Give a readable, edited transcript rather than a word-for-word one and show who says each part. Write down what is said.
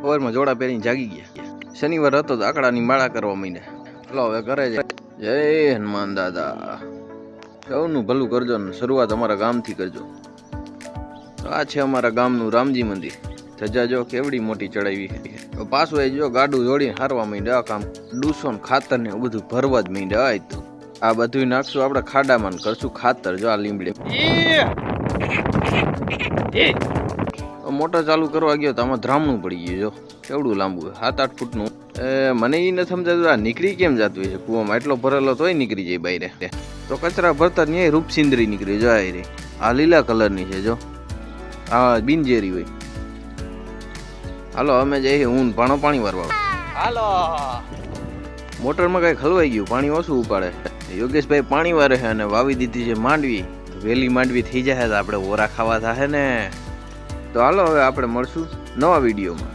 Speaker 1: સવારમાં જોડા પહેરીને જાગી ગયા. શનિવાર હતો તો આકડાની માળા કરવા માંડ્યા. હલો હવે ઘરે જય હનુમાન દાદા. સૌનું ભલું કરજો ને શરૂઆત અમારા ગામથી કરજો. આ છે અમારા ગામનું રામજી મંદિર. ધજા જો કેવડી મોટી ચડાવી છે. પાછું એ જો ગાડું જોડીને હારવા માંડ્યા. કામ ડૂસો ને ખાતર ને બધું ભરવા જ માંડ્યા. તો આ બધું નાખશું આપણે ખાડામાં કરશું ખાતર. જો આ લીમડે મોટર ચાલુ કરવા ગયો તો આમાં ધ્રામણું પડી ગયું. જો કેવડું લાંબુ 7-8 ફૂટનું. મને એ નથી સમજાતું આ નીકળી કેમ જતું છે કૂવામાં. એટલો ભરેલો તોય નીકળી જાય બહાર. તો કચરા ભરતા ન્યાય રૂપસિંદરી નીકળી જાય રે. આ લીલા કલરની છે જો. આ બિનઝેરી હોય. હાલો અમે જઈએ ઊન પાણી વારવા. હાલો મોટરમાં કઈ ખલવાઈ ગયું, પાણી ઓછું ઉપાડે. યોગેશભાઈ પાણી વારે છે અને વાવી દીધી છે માંડવી. વેલી માંડવી થઈ જાય તો આપણે ઓરા ખાવા થાય ને. તો હાલો હવે આપણે મળશું નવા વિડીયોમાં.